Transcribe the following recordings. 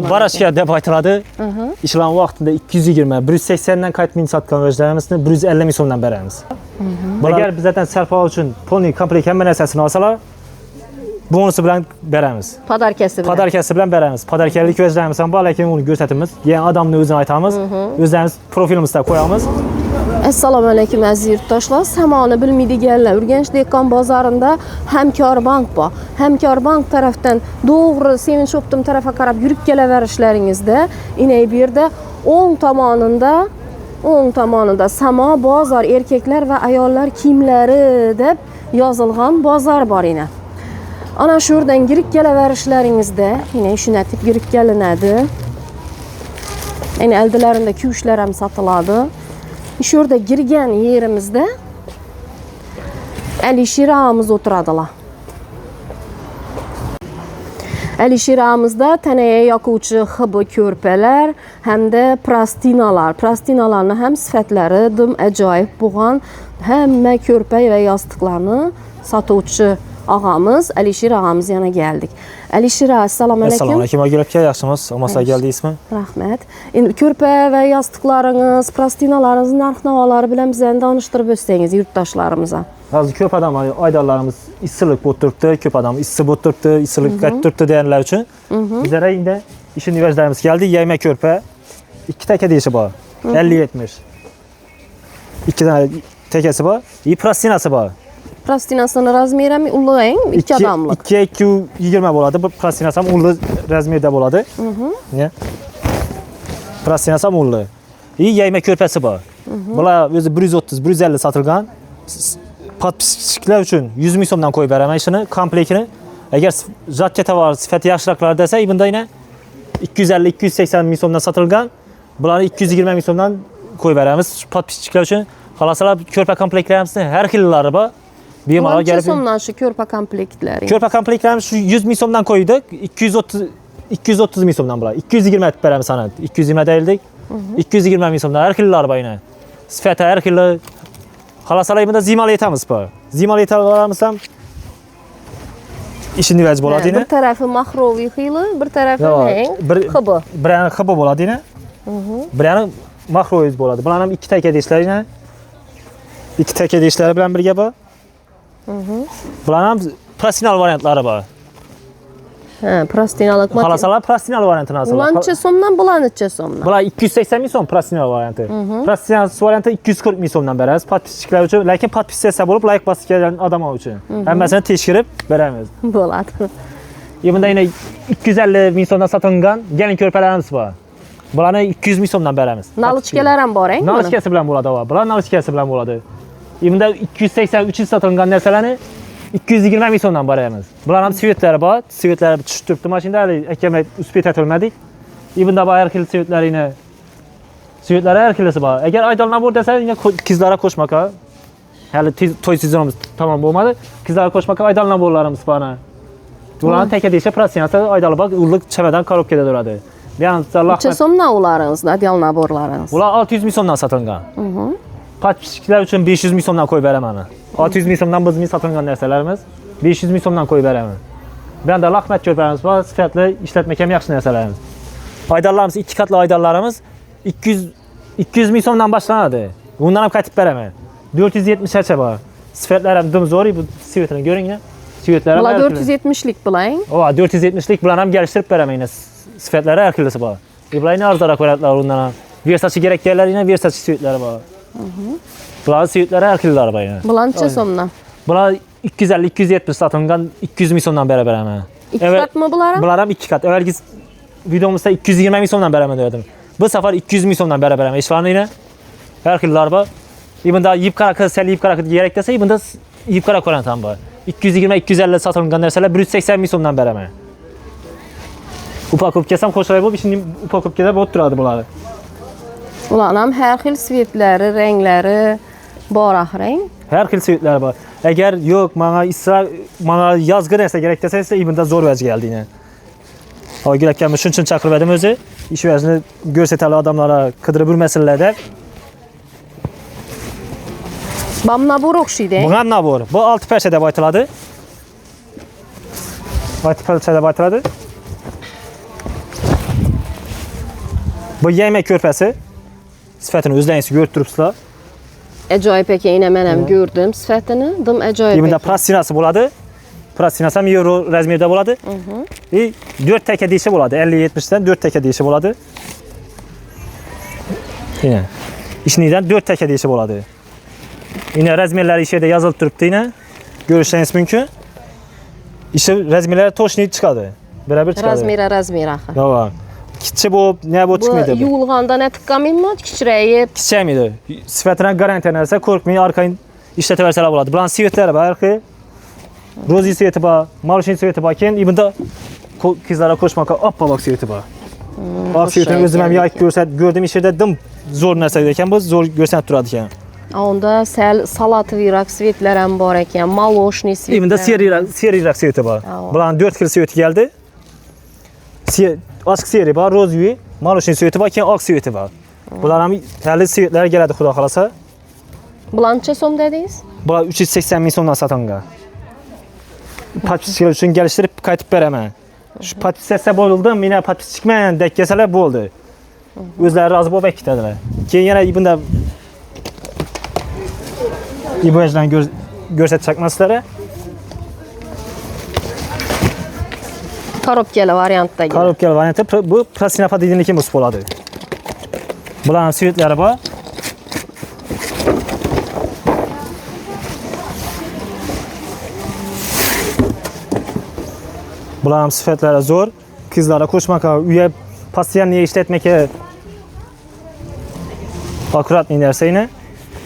Barashka deb aytiladi. İşlem vaxtında 220, 180'den qayıt min satqan vəzlərimizini 150 min so'mdan beramiz. Agar bizdan sərfa üçün pulni komplekt həmin əsasını alsalar, bonusu bilan beramiz. Padarkası bilan. Padarkası bilan beramiz. Padarkalik vəzlərimiz ham bor, lakin onu göstərimiz. Yəni adamın özünü aytamiz, özlərimiz profilimizdə qoyamiz. Assalomu alaykum aziz yurtdoshlar. Samoni bilmaydiganlar, Urganch dehqon bozorida Hamkorbank bor. Hamkorbank tarafdan to'g'ri Sevinch Optim tarafa qarab yurib kelaverishlaringizda, inay bu yerda o'ng tomonida Samo bozor erkaklar va ayollar kiyimlari deb yozilgan bozor bor ina. Ana shu yerdan kirib kelaverishlaringizda, inay shuni aytib kirib kelinadi. Yani aldilarında kiyishlar ham sotiladi. Şu yerda girgan yerimizda Alisher ağamız o'tiradilar. Alisher ağamizda tanaya yoquvchi hibbi ko'rpalar hamda plastinalar. Plastinalarni ham sifatlari dim ajoyib bo'lgan hamma ko'rpa va yostiqlarni sotuvchi ağamız Alisher ağamız yana geldik. Alisher ağa, assalomu alaykum. Assalomu alaykum, Agilabka, yaxshimisiz? Omaslar keldingizmi? Rahmat. Endi ko'rpa va yostiqlaringiz, plastinalarınız narx-navolar bilan bizlarni tanishtirib o'tsangiz yurtdoshlarimiz. Hozir ko'p odam aydorlarimiz issiqlik bo'lib turibdi, ko'p odam issiq bo'lib turibdi, issiqlik qaytib turibdi deganlar uchun bizlar endi ishini vəzlərimiz keldi. Yayma ko'rpa, 2 taka deyishi bor. 50-70. 2 tane tekesi bor, plastinasi bor. Plastinasının razmeri ulug', 2 adamlik. 220 bo'ladi. Bu plastinasi ham ulug' razmerda bo'ladi. Plastinasi ham ulug'. Yayma ko'rpasi bor. Bular o'zi 130-150 sotilgan. Podpischiklar uchun 100 ming so'mdan qo'yib beraman ishini, komplektini. Agar jadka tovar sifati yaxshiroqlar desa, bunda yana 250-280 ming so'mdan sotilgan. Bularni 220 ming so'mdan qo'yib beramiz podpischiklar uchun. Xalosalar ko'rpa komplektlarimizni har xillari bor. Bemalol kelib. Qancha so'mdan shu ko'rpa komplektlari? Ko'rpa komplektlarimiz shu 100 ming so'mdan qo'ydik. 230 ming so'mdan bular. 220 aytib beramiz sana. 220 deyildik. 220 ming so'mdan har xillari bor yana. Sifati har xilli. Xalosalar bunda zimal etamiz bu. Zimal etalarimiz ham ishini vəz bo'ladi yana. Bir tarafi mahroviy xili, bir tarafi hang, xibi. Birini xibi bo'ladi yana. Birini mahroviy bo'ladi. Bular ham 2 taka deyishlar yana. 2 taka deyishlari bilan birga bor. Bular ham plastinal variantlari bor. Ha, plastinalik material. Xalosalar plastinal variantini asal. Bular necha so'mdan, bular necha so'mdan? Bular 280 ming so'm plastinal varianti. Plastinal varianti 240 ming so'mdan beramiz podpischiklar uchun, lekin podpischasiya bo'lib like bosib kelgan odamlar uchun. Hammasini tekshirib beramiz. Bo'ladi. Bunda yana 250 ming so'mdan sotilgan gelin ko'rpalarimiz bor. Bularni 200 ming so'mdan beramiz. Nalichkalar ham bor, nalichkasi bilan bo'ladi. Bular nalichkasi bilan bo'ladi. Bunda 280-300 sotilgan narsalarni 220 ming so'mdan beramiz. Bular ham svetlari bor. Svetlari tushib turibdi mashinada. Akamlar uspet etolmadik. Bunda bor har xil svetlarini. Svetlari har xilisi bor. Agar aydorlar bor desa, qizlarga qo'shmaka. Hali to'y sezonimiz tamom bo'lmadi. Qizlarga qo'shmaka aydorlar borlarimiz bor. Bularni taka deysa plastinasi aydorlar bor, ulug' chamadan korobkada turadi. Necha so'mdan ularimiz, adyal naborlarimiz? Ular 600 ming so'mdan sotilgan. Podpischiklar uchun 500 ming so'mdan qo'yib beraman. 600 ming so'mdan bizning sotilgan narsalarimiz 500 ming so'mdan qo'yib beraman. Bu yerda laxmat ko'rpamiz bor, sifatli ishlatmak ham yaxshi narsalarimiz. Aydorlarimiz 2 qatli aydorlarimiz 200 ming so'mdan boshlanadi. Bundan ham qaytib beraman. 470 gacha bor. Sifatlari ham zo'r, bu sifatini ko'ringlar. Sifatlari bular 470lik bilan. 470lik bilan ham kelishtirib beraman. Sifatlari har xillisi bor. Bularni arzonroq variantlar undan ham. Versace kerak kelganlar, Versace sifatlari bor. Bular sifatlari har xillari bor. Bular necha so'mdan? Bular 250-270 sotilgan 200 ming so'mdan beraman. 2 qatmi bular ham? Bular ham 2 qat. Avvalgi videomizda 220 ming so'mdan beraman dedim. Bu safar 200 ming so'mdan beraman. Ishlarni har xillari bor. Bunda yipqara, sal yipqara kerak desa, bunda yipqara variant ham bor. 220-250 sotilgan narsalar 180 ming so'mdan beraman. Upakopka ham qo'shilib bo'lib, ishning upakopkada bo'lib turadi bular. Ular ham har xil svetlari, ranglari bor axrang. Har xil svetlari bor. Agar yo'q, menga yozgi narsa kerak desa, bunda zo'r vəz keldi yana. Ogil akamni shuning uchun chaqirib edim o'zi. Ish vəzni ko'rsatali odamlarga qidirib yurmasinlar deb. Bu nabor o'xshaydi. Bu ham nabor. Bu 6 parcha deb aytiladi. 6 parcha deb aytiladi. Bu yemek körpəsi sifətini özlərinizə görüb durubsuzlar. Əcaib ekan, yine mən həm gördüm sifətini. Dım əcaib Bunda ekan. plastinası boladı. Plastinası hem euro razmerdə boladı. 4 təkə deyişi boladı. 50-70'den 4 təkə deyişi boladı. Yine. İçindən 4 təkə deyişi boladı. Yine razmerləri işədə yazılıb durubdu yine. Görüşləriniz mümkün. İşte razmerləri toşniyib çıxadı. Beraber çıkadı. Razmira axı. Tamam. Kiçik bu, ne bu Bu çıxmıydı bu? yuyulğanda nə tıqqamayınmı? Kiçirəyib. Kiçik miydi? Sifətinə qarantinərsə qorxmayın, arkayın işlətəvərsələr buladı. Buranın siyetləri var, arxı. Rozi siyeti var, marşin siyeti var. Keyin bunda kızlara koşmak, appa bak siyeti var. Bak siyetini özüm hem yayıq gördüğüm işlərdə dım zor nəsə edən, bu zor görsənib duradı ki. Onda salat virak svetlər həm var ekan, maloshni svetlər. Bunda siyerirak siyeti var. Buranın 4 kil siyeti geldi. Açıq siyeri var, rozi, marşin siyeti var, keyin ağ siyeti var. Bunların həli siyetləri gələdi xuda xalasa. Bulan neçə som dediniz? Bunlar 380 min sondan satanga. Patpisçiler üçün gəlişdirib qayıtıb verəmə. Şu patpisçisə boyuldu, yine patpis çıxmayan dək gəlsələr bu oldu. Özləri razı bu vəkitdədirlər. Keyin yenə bunda İbojdan görsət çakmasılara. Korobkeli variantda gəlir. Korobkeli variantı bu plastinapa dediyindeki mus boladı. Bunların sivitləri var. Bunların sifətləri zor. Kızlara koşmaka, üye pasiyenliğe işletmeke akurat inerse yine.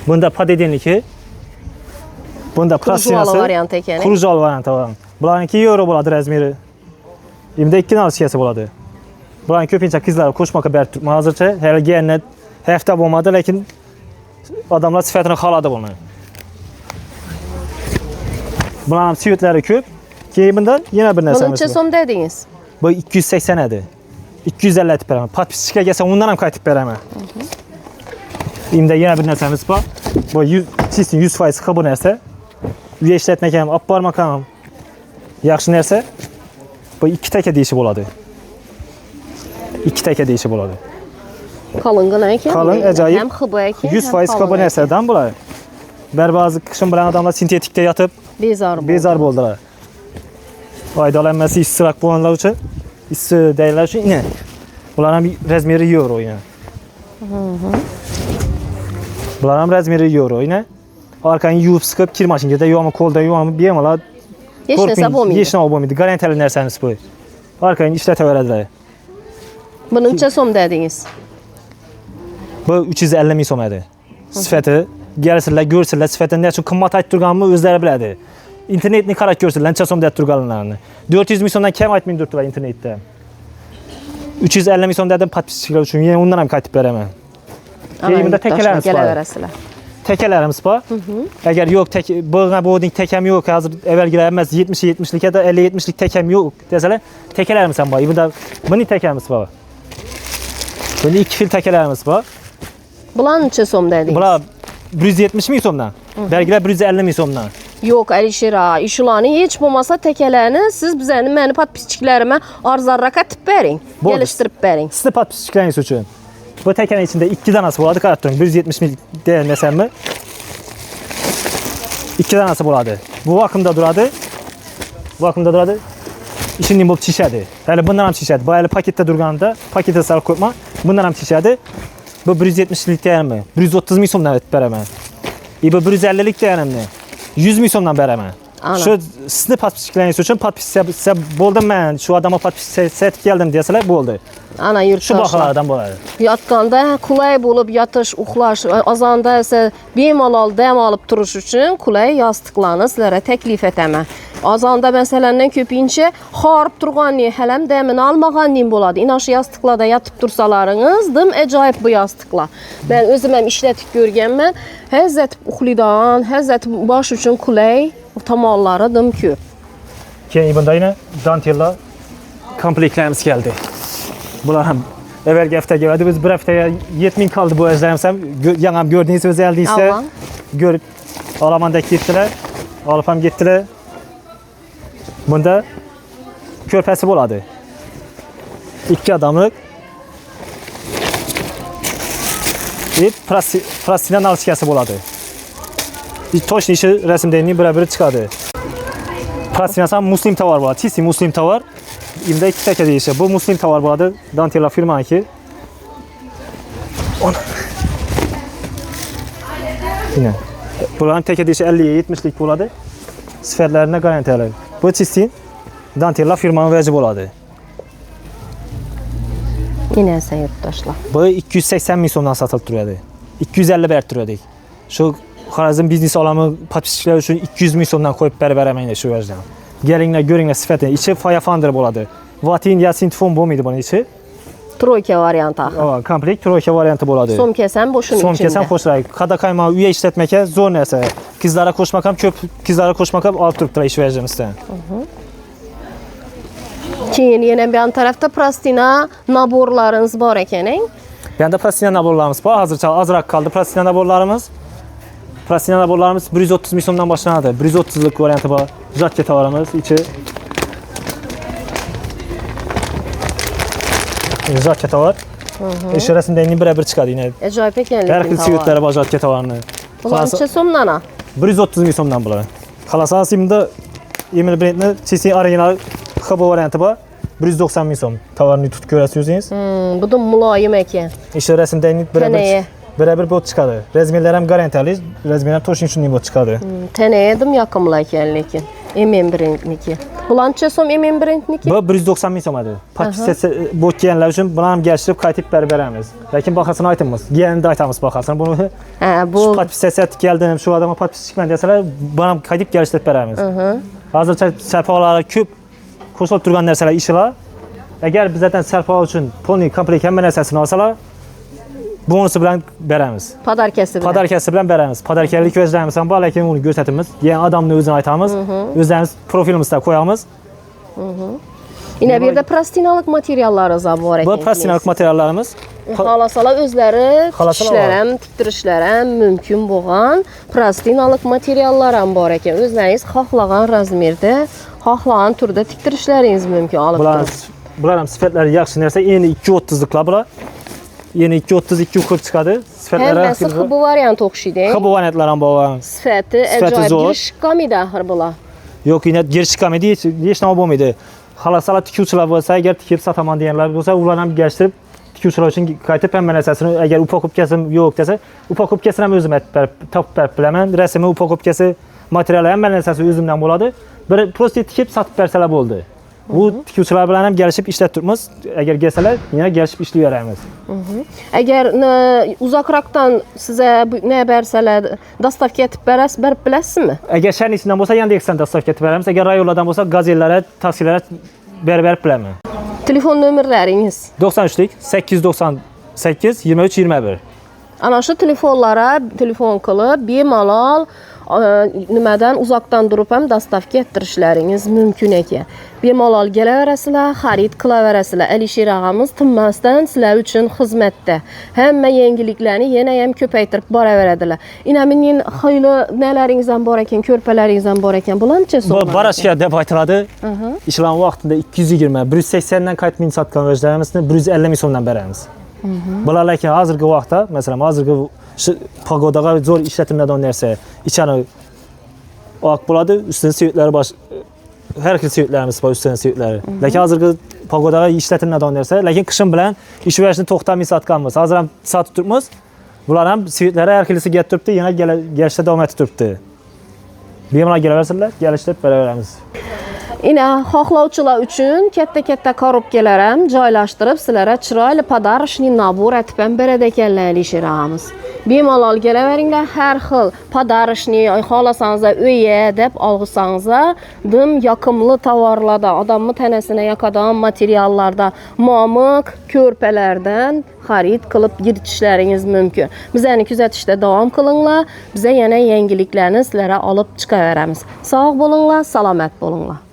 Bunda padedinliki. Bunda plastinası. variantı ekan. Kurucalı variantı var. Bunların 2 euro boladı razmeri. Şimdi 2 dinar siyasi boladı. Bunların köpünçə kızlara koşmaka bər tutma hazırca. Hələ gələnə həftə olmadı, lakin adamlar sifətini xaladı bunu. Bunların sivitləri köp. Ki bunda yine bir nəsə. Bunun neçə som dediniz? Bu 280 idi. 250 etib verəmə. Patpisçikə gəlsə ondan hem qayıtıb verəmə. İndi yenə bir nəsəmiz var. Bu 100% xəbə nəsə. Üye işlətmək hem, aparmaq hem. Yaxşı nəsə. Bu 2 təkə deyişib oladı. 2 təkə deyişib oladı. Kalınqın ekan. Kalın, əcaib. Həm xıbı ekan. 100% xəbə nəsədən bunlar. Bərbazı qışın bulan adamlar sintetikdə yatıb bezar boldular. Faydalanması istirak bulanlar için, değerler için yine. Bunların razmeri euro yine. Bunların razmeri euro yine. Arkanı yuyup sıkıp kir maşinede yuvamı kolda yuvamı bir yamalar. Heç nəsə olmaydı. Heç nə olmaydı. Garantiyeli nərsəniz bu. Arkanı işlətə verədilər. Bunun neçə som dediniz? Bu 350 min som idi. Sifəti gəlirlər, görsürlər sifətində nə üçün qımmat aytdırğanımı özləri bilədi. İnternetini qarak görsürlər, neçə som deyət durğanlarını. 400 min somdan kəm aytmıyordurdular internetdə. 350 min som dedim patpisçiler üçün, yine ondan hem qayıtıb verəmə. Keyimdə təkələrimiz var. Təkələrimiz var. Əgər yox, bığına boğding təkəm yox, hazır əvvəl girəməz 70-70'lik ya da 50-70'lik təkəm yox desələr, təkələrimiz hem var. Bunda mini təkəmiz var. Bunda 2 fil təkələrimiz var. Bulan neçə som dediniz? Bunlar 170 min somdan, bəlgilər 150 min somdan. Yox, Əlişir ağa, işulanı heç olmasa təkələrini siz bizəni mənim patpisçiklərimə arzarrak atıb verin, gəlişdirib verin. Sizdə patpisçikləriniz üçün. Bu təkənin içində 2 danası buladı, qaratdırın. 170 min deyilməsəm mi? 2 danası buladı. Bu vakumda duradı. Bu vakumda duradı. İçin bu şişədir. Hələ bundan hem şişədir. Bu hələ paketdə durğanda, paketə sarı qoyma. Bundan hem şişədir. Bu 170'lik deyilmi? 130 min somdan etib verəmə. Bu 150'lik deyilmi? 100 min somdan verəmə. Şu sizin patpisçikləriniz üçün patpisçisə boldum mən, şu adama patpisçisə gəldim desələr bu oldu. Ana yurttaşlar. Şu baxalardan boladı. Yatqanda kulay olub yatış, uxlaş, azanda isə bemalal dəm alıb duruş üçün kulay yastıqlarını sizlərə təklif etəmə. Azanda məsələndən köpüncə xarıb durğanlı, hələm dəmini almağanlı boladı. İnaşı yastıqlarda yatıp dursalarınız, dım əcaib bu yastıqlar. Mən özüm həm işlətib görgənmən, həzzət uxlidan, həzzət baş üçün kulay tamalları dım köp. Keyin bunda yine dantella komplektlərimiz gəldi. Bunlar hem evvelki hafta geldi. Biz bir haftaya 7000 kaldı bu özlemsem. Yanım gördüğünüz özeldiyse görüp Alman'da gittiler. Alıp gittiler. Bunda körpəsi boladı. 2 adamlık plastina nalışkası boladı. Toşun işi resimdeyini birebir çıkadı. Plastinası muslim tavar boladı. Çisi muslim tavar. İmdə 2 təkə deyişi. Bu muslim tavar boladı. Dantella firmanınki. Yine. Buranın təkə deyişi 50-yə 70'lik boladı. Sifətlərinə qarantiyələr. Bu çisin Dantella firmanın vəcib boladı. Yine ise yurttaşlar. Bu 280 min somdan satılıb duruyordu. 250 bərk duruyordu. Şu Xarazm biznes alamı patişçilər üçün 200 min somdan qoyub bərabər şu vəcdən. Gəlinlə, görünlə sifətini. İçi Firefinder boladı. Vatin ya sintifon bom idi bunun içi. Troika variantı. Komplekt troika variantı boladı. Som kesen boşun içinde. Som kesen xoşlayır. Kada kaymağı üye işlətməkə zor nəsə. Kızlara koşmakam, kızlara koşmakam alıp durubdular iş verəcəm istəyən. Çin yine bir tarafta plastina naborlarınız var ekenin. Bəndə plastina naborlarımız var. Azraq kaldı plastina naborlarımız. Plastina naborlarımız 130 min somdan başlanadı. 130'luk variantı var. Jaket varımız içi. Jaket var. İşte resimdeyini birebir çıkadı yine. Acayip Hər ekenlik xil sivitləri var jaket varını. Ulan neçə somdana? 130 min somdan bunlar. Xalasan simdə Emil Brent'in çisi orijinal xaba variantı var. 190 min som. Tavarını tut görəsiniz. Bu da mulayim eken. İşte resimdeyini birebir bot çıkadı. Rezmirlər həm garantiyali, rezmirlər toşun üçün bot çıkadı. Teneyedim yakımla ekenlik. Emin brendniki. Ulan neçə som emin brendniki? Bu 190 min somadır. Bot giyənlər üçün buna həm gəlişdirib qaytıb bərabərəmiz. Lakin baxasını aytımız. Giyəni də aytamız baxasını. Bunu bu patpisət gəldim, şu adama patpis çıxmən desələr, buna qaytıb gəlişdirib bərabərəmiz. Hazırca sərfaları küp qoşulub durğan nərsələr işılar. Əgər bizdən sərfa üçün poni komplekt həmən əsasını alsalar, bonusu bilən bərəmiz. Padar kəsi bilən. Padar kəsi bilən bərəmiz. Padarkərlik gözlərimiz var, lakin onu göstərimiz. Yəni adamın özünü aytamız, özlərimiz profilimizdə qoyamız. Yine bir de plastinalıq materiallarınız var. Bu plastinalıq materiallarımız. Halasala özləri tikişlərəm, tikdirişlərəm mümkün boğan plastinalıq materiallarım var ekan. Özləriniz xahlağan razmerdə, xahlağan turda tikdirişləriniz mümkün alıp durun. Bunlar sifətləri yaxşı nəsə, yeni 230'luklar bunlar. Yeni 230-240 çıkadı. Həmməsi xıbı variant oxşidir. Xıbı variantlarım var. Sifəti əcaib girişqam idi axır bula. Yox, yine girişqam idi, heç nə olmam idi. Halasala tikuvçular olsa, əgər tikib sataman deyənlər olsa, onlarla gəlişdirib tikuvçular üçün qayıtıb həmən əsasını, əgər upakub kəsim yox desə, upakub kəsinəm özüm tapıb bərb biləmən, rəsimi upakub kəsi materialı həmən əsası özümdən boladı. Böyle prosti tikib satıb bərsələb oldu. Bu tikuvçular bilan həm gəlişib işlətdirmiz. Əgər gəlsələr, yenə gəlişib işləyərəmiz. Əgər uzaqraqdan sizə nə bərsələr, dastavka etib bərib biləsizmi? Əgər şəhərin içindən olsa, yəni dəqiqsən dastavka etib bərəmiz. Əgər rayonlardan olsa, qazellərə, taksilərə bərib biləməm. Telefon nömrləriniz? 93'lik 898 23 21. Ana şu telefonlara telefon qılıb bemalol nimədən uzaqdan durub həm dastavka etdirişləriniz mümkün ekan. Bemalol gələ verəsilər, xarid qıla verəsilər. Əlişir ağamız tinməzdən sizlər üçün xidmətdə. Həmmə yeniliklərini yenəyəm köpəytirib bara verədilər. İnəminin xeyli nələrinizdən var ekan, körpələrinizdən var ekan. Bunlar neçə so'm? Bu baraşka deb aytıladi. İşlan vaxtında 220, 180-dən qayıt min satqan özlərimizdə 150 min somdan bərəmiz. Bunlar lakin hazırki vaxtda, məsələn, hazırki pagodağa zor işlətimlərdən nəsə içəni ak buladı, üstünün sivitləri hər xil sivitlərimiz var, üstünün sivitləri. Lakin hazırki pagodağa işlətimlərdən nəsə, lakin qışın bilən iş verişini 90 min satqanımız. Hazıram sat tutmuz. Bunların sivitləri hər xilisi gətiribdi, yenə gəlişdə davam etdiribdi. Bemalol gələ versinlər, gəlişdə bərabərimiz. Yine xohlovchilar uchun katta korobkalarım joylashtirib sizlarga chiroyli podarishni nabor etib ham beradi ekanlar Alisher og'amiz. Bemalol kelaveringlar, har xil podarishni xohlasangiz uyga deb olsangiz, dim yoqimli tovarlarda, odamning tanasini yoqadigan materiallarda, momiq ko'rpalardan xarid qilib yiritishlaringiz mumkin. Bizani kuzatishda davom qilinglar. Biza yana yangiliklarni sizlarga olib chiqaveramiz. Sog' bo'linglar, salomat bo'linglar.